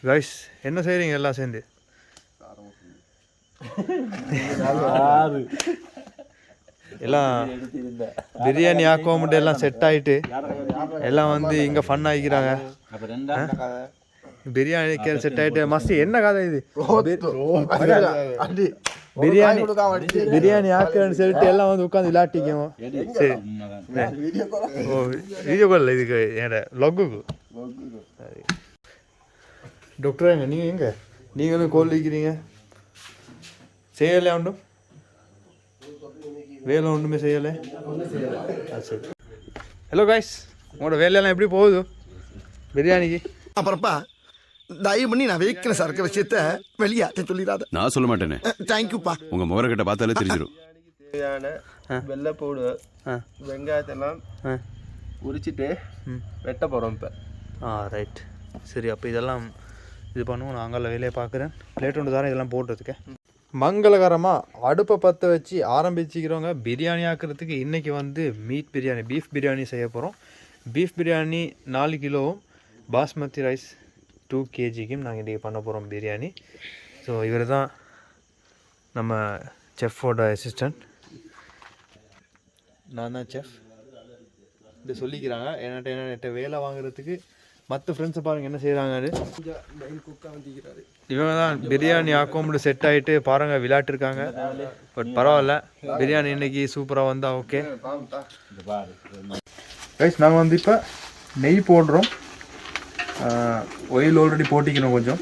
Guys என்ன செய்கிறீங்க எல்லாம் சேர்ந்து? எல்லாம் பிரியாணி ஆக்குவோம் மட்டும் எல்லாம் செட் ஆகிட்டு எல்லாம் வந்து இங்கே ஃபன் ஆகிக்கிறாங்க. பிரியாணி செட் ஆகிட்டு மஸ்தி என்ன கதை இது? பிரியாணி பிரியாணி ஆக்குறேன்னு சொல்லிட்டு எல்லாம் வந்து உட்காந்து விளையாட்டிக்குவோம். சரி ஓ வீடியோ கால் இதுக்கு என்னோட லொக்குக்கு டாக்டர் எங்க நீங்கள் எங்கே நீங்களும் கோல் வைக்கிறீங்க? செய்யலை ஒன்றும் வேலை ஒன்றுமே செய்யலை. சரி ஹலோ காய்ஸ், உங்களோட வேலையெல்லாம் எப்படி போகுது பிரியாணிக்கு? அப்புறப்பா தயவு பண்ணி நான் வைக்கிற சரக்கு விஷயத்த வெளியாட்ட சொல்லிடாத. நான் சொல்ல மாட்டேனே. தேங்க்யூப்பா. உங்க முகரக்கிட்ட பார்த்தாலே தெரிஞ்சிடும். தேவையான வெள்ளைப்பூடு வெங்காயத்தெல்லாம் உரிச்சிட்டு வெட்ட போகிறோம் இப்போ. ரைட் சரி. அப்போ இதெல்லாம் இது பண்ணுவோம். நான் அங்கே வேலையை பார்க்குறேன். பிளேட் ஒன்று தரேன் இதெல்லாம் போடுறதுக்கு. மங்களகரமாக அடுப்பை பற்ற வச்சு ஆரம்பிச்சுக்கிறவங்க பிரியாணி ஆக்கிறதுக்கு. இன்றைக்கி வந்து மீட் பிரியாணி பீஃப் பிரியாணி செய்ய போகிறோம். பீஃப் பிரியாணி 4 கிலோவும் பாஸ்மதி ரைஸ் 2 kgக்கும் நாங்கள் இன்றைக்கி பண்ண போகிறோம் பிரியாணி. ஸோ இவர் தான் நம்ம செஃப்போட அசிஸ்டண்ட். நான் தான் செஃப். இது சொல்லிக்கிறாங்க என்கிட்ட வேலை வாங்குறதுக்கு. மற்ற ஃப்ரெண்ட்ஸை பாருங்கள் என்ன செய்கிறாங்க. இவங்க தான் பிரியாணி ஆக்கோம்னு செட் ஆகிட்டு பாருங்கள் விளையாட்டுருக்காங்க. பட் பரவாயில்ல, பிரியாணி இன்னைக்கு சூப்பராக வந்தால் ஓகே. ரைஸ் நாங்கள் வந்து இப்போ நெய் போடுறோம். ஆயில் ஆல்ரெடி போட்டிக்கணும். கொஞ்சம்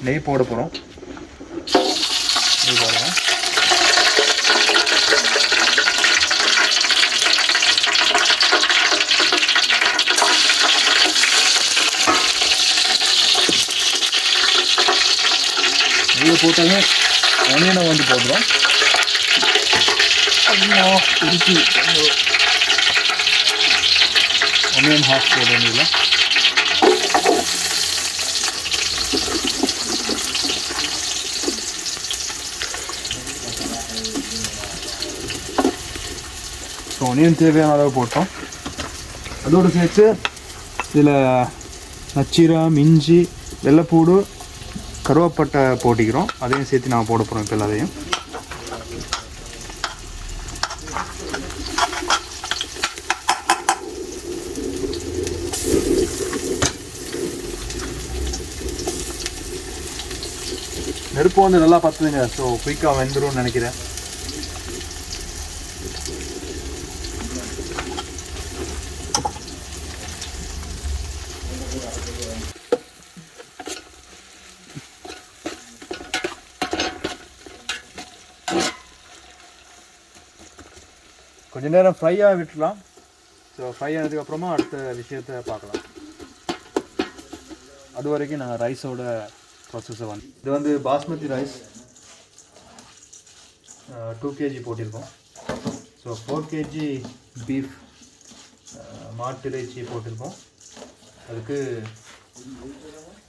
நெய் போட போகிறோம். நெய் பாருங்கள். நெய்யை போட்டாங்க ஒனியனை வந்து போடுறோம். ஒனியன் ஹாஃப் போடுறோம். இதில் ஸோ ஒனியன் தேவையான அளவு போட்டோம். அதோடு சேர்த்து இதில் நச்சீரம், இஞ்சி, வெள்ளைப்பூடு, கருவேப்பட்டை போட்டிக்கிறோம். அதையும் சேர்த்து நான் போட போகிறோம் இப்போ எல்லாத்தையும். நெருப்பு வந்து நல்லா பத்துதுங்க. ஸோ குயிக்காக வெந்துரும்னு நினைக்கிறேன். கொஞ்ச நேரம் ஃப்ரையாக விட்டுலாம். ஸோ ஃப்ரை ஆனதுக்கப்புறமா அடுத்த விஷயத்தை பார்க்கலாம். அது வரைக்கும் நாங்கள் ரைஸோட ப்ராசஸை வந்து இது வந்து பாஸ்மதி ரைஸ் 2 kg போட்டிருக்கோம். ஸோ 4 kg பீஃப் மாட்டு இறைச்சி போட்டிருக்கோம். அதுக்கு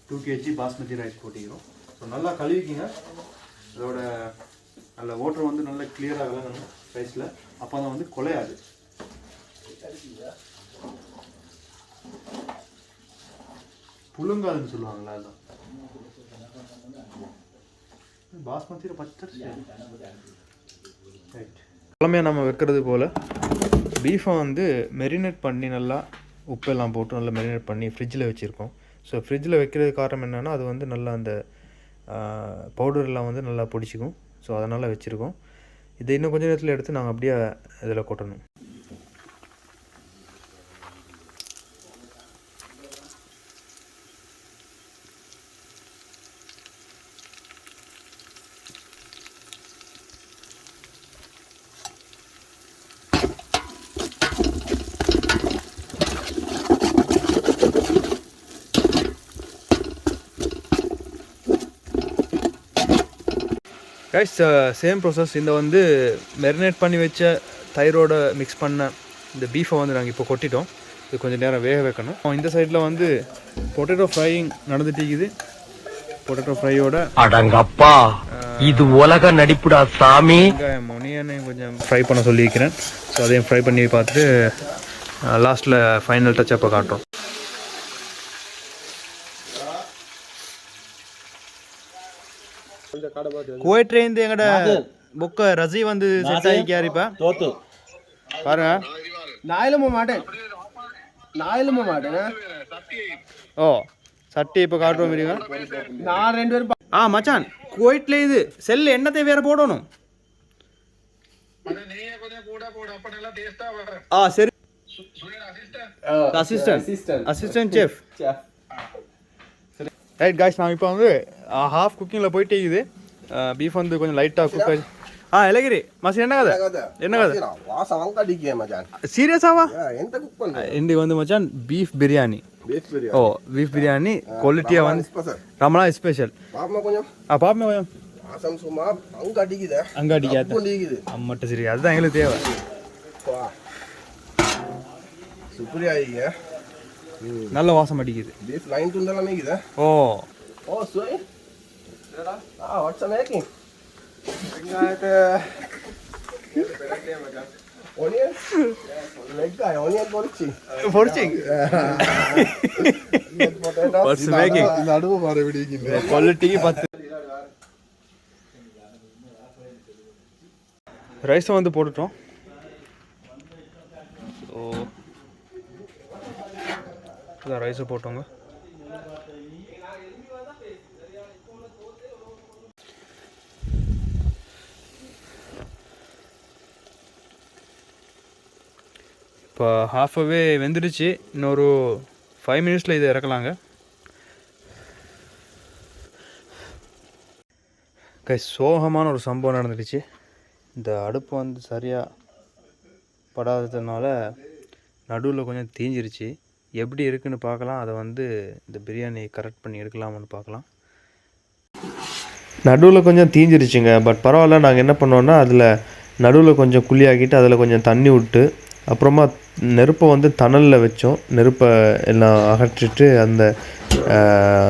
2 kg பாஸ்மதி ரைஸ் போட்டிக்கிறோம். ஸோ நல்லா கழுவிக்கிங்க. அதோட நல்ல வாட்டர் வந்து நல்லா கிளியராக விளங்கணும் ரைஸில். அப்போ தான் வந்து குலையாது. புழுங்காதுன்னு சொல்லுவாங்களா, அதுதான் பாஸ்மதியில் பச்சரிசி. ரைட். கிழமையாக நம்ம வைக்கிறது போல் பீஃபை வந்து மெரினேட் பண்ணி நல்லா உப்பெல்லாம் போட்டு நல்லா மெரினேட் பண்ணி ஃப்ரிட்ஜில் வச்சுருக்கோம். ஸோ ஃப்ரிட்ஜில் வைக்கிறது காரணம் என்னென்னா அது வந்து நல்லா அந்த பவுடர்லாம் வந்து நல்லா பிடிச்சிக்கும். ஸோ அதனால் வச்சுருக்கோம். இதை இன்னும் கொஞ்சம் நேரத்தில் எடுத்து நாங்கள் அப்படியே இதில் கொட்டணும். Guys same process. இந்த வந்து மெரினேட் பண்ணி வச்ச தயிரோட மிக்ஸ் பண்ண இந்த பீஃபை வந்து நாங்கள் இப்போ கொட்டிட்டோம். இது கொஞ்சம் நேரம் வேக வைக்கணும். இந்த சைடில் வந்து பொட்டேட்டோ ஃப்ரையிங் நடந்துட்டு. பொட்டேட்டோ ஃப்ரையோட அடங்கப்பா இது உலக நடிப்புடா சாமி. ஒனியனை கொஞ்சம் ஃப்ரை பண்ண சொல்லியிருக்கிறேன். ஸோ அதையும் ஃப்ரை பண்ணி பார்த்துட்டு லாஸ்ட்டில் ஃபைனல் டச்சப்பை காட்டுறோம். குவைட்லேருந்து எங்கட புக்க ரசி வந்து செட் ஆகிக்காரு இப்போ பாருங்க. நாயிலுமா மாட்டேன் ஓ சட்டி இப்போ காட்டுறோம் மீறிங்க. நான் 2 பேரும் மச்சான் குவைட்ல இது செல் என்னத்தை வேற போடணும். சரி அசிஸ்டன்ட் செஃப் ரைட் காய்ஸ். நான் இப்போ வந்து ஹாஃப் குக்கிங்கில் போயிட்டே இருக்குது. பீஃப் வந்து கொஞ்சம் லைட்டாக குக் ஆகி இலகிரி மாசி என்ன கதை வாசம் வாங்க அடிக்கே மச்சான். சீரியஸாவா எந்த குக் பண்ற இன்றைக்கு வந்து மச்சான் பீஃப் பிரியாணி. ஓ பீஃப் பிரியாணி குவாலிட்டியாக வந்து ரமலான் ஸ்பெஷல். பாப்பமா கொஞ்சம் பாப்பமே கொஞ்சம் வாசம் சும்மா அங்க அடிக்குதே அங்கே அடிக்காது அம்மட்ட சரி அதுதான் எங்களுக்கு தேவை. சுப்ரியா நல்ல வாசம் அடிக்குது. பீஃப் லைன் துண்டெல்லாம் மேக்குதே. ஓ சோய் வாட்ஸ் மேக்கிங் வெங்காயத்தை ஒனியன் வெங்காயம் ஒனியன் பொரிச்சிங் வாட்ஸ் மேக்கிங் நடுவு மாற விடுவீங்க குவாலிட்டிக்கு 10. ரைஸை வந்து போட்டுட்டோம். ஸோ ரைஸை போட்டோங்க. இப்போ ஹாஃபாகவே வெந்துடுச்சு. இன்னொரு 5 மினிட்ஸில் இதை இறக்கலாங்க. சோகமான ஒரு சம்பவம் நடந்துடுச்சு. இந்த அடுப்பு வந்து சரியாக படாததுனால நடுவில் கொஞ்சம் தீஞ்சிருச்சு. எப்படி இருக்குன்னு பார்க்கலாம். அதை வந்து இந்த பிரியாணி கரெக்ட் பண்ணி எடுக்கலாம்னு பார்க்கலாம். நடுவில் கொஞ்சம் தீஞ்சிருச்சுங்க. பட் பரவாயில்ல. நாங்கள் என்ன பண்ணோன்னா அதில் நடுவில் கொஞ்சம் குழியாக்கிட்டு அதில் கொஞ்சம் தண்ணி விட்டு அப்புறமா நெருப்பை வந்து தணலில் வச்சோம். நெருப்பை எல்லாம் அகற்றிட்டு அந்த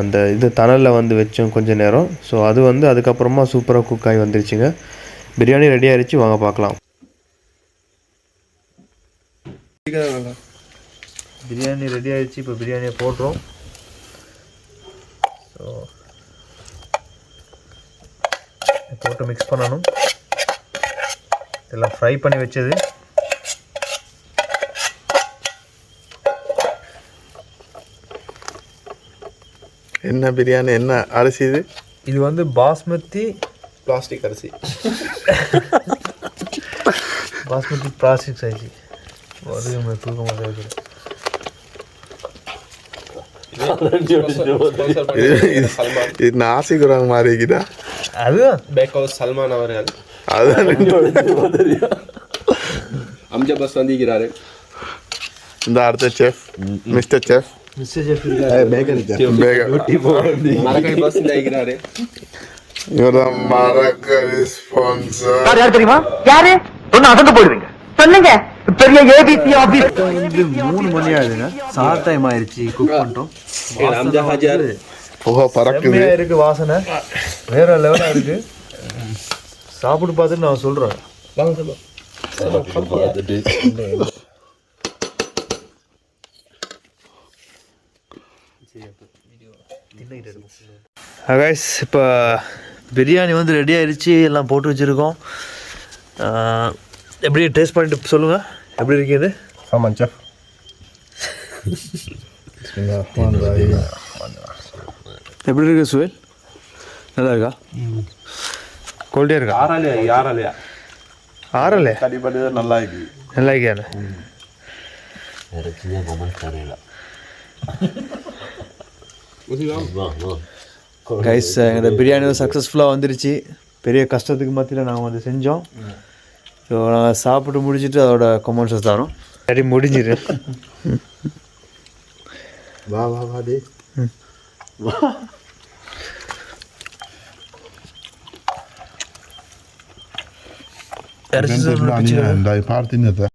அந்த இது தணலில் வந்து வச்சோம் கொஞ்சம் நேரம். ஸோ அது வந்து அதுக்கப்புறமா சூப்பராக குக் ஆகி வந்துருச்சுங்க. பிரியாணி ரெடி ஆகிடுச்சு. வாங்க பார்க்கலாம். பிரியாணி ரெடி ஆகிடுச்சு. இப்போ பிரியாணியை போடுறோம். ஸோ போட்டு மிக்ஸ் பண்ணணும். எல்லாம் ஃப்ரை பண்ணி வச்சது. என்ன பிரியாணி என்ன அரிசி இது? இது வந்து பாஸ்மதி பிளாஸ்டிக் அரிசி. பாஸ்மதி பிளாஸ்டிக் அரிசி ஒரு தூக்கமாக இருக்குது. இது நாசி குராங் மாதிரி இருக்குதா? அதுதான் பேக்கோஸ் சல்மான் அவர்கள். அதுதான் அம்ஜத் பஸ் வந்திருக்கிறாரு. இந்த அடுத்த செஃப் மிஸ்டர் செஃப் மரக்கறி பஸ் இருக்கிறாரு. இவர்தான் மரக்கறி ஸ்பான்சர். யார் தெரியுமா? யாரு சொன்ன அசந்து போடுவீங்க. சொல்லுங்க. பெரிய ஏபிசி ஆபீஸ் வந்து 3 மணி ஆகுதுங்க. சார் டைம் ஆயிடுச்சு. குக் பண்ணிட்டோம். புகை பறக்குது. இருக்கு வாசனை வேற லெவலாக இருக்கு. சாப்பிட்டு பார்த்துட்டு நான் சொல்றேன். கைஸ் இப்போ பிரியாணி வந்து ரெடி ஆயிடுச்சு. எல்லாம் போட்டு வச்சுருக்கோம். எப்படி டேஸ்ட் பண்ணிட்டு சொல்லுங்கள் எப்படி இருக்குது. ஆமாம் செஃப். எப்படி இருக்கு சுவேல்? நல்லா இருக்கா? குவாலிட்டியாக இருக்கா? ஆறலையா கடிப்படி நல்லா இருக்கு. நல்லா இருக்கியா? கைஸ் எங்களோட பிரியாணி சக்ஸஸ்ஃபுல்லாக வந்துருச்சு. பெரிய கஷ்டத்துக்கு மத்தியில் நாங்கள் வந்து செஞ்சோம். ஸோ நாங்கள் சாப்பிட்டு முடிச்சுட்டு அதோட கமெண்ட்ஸை தரோம். சரி முடிஞ்சிரு. வா வா வா டே வா. Dai, parti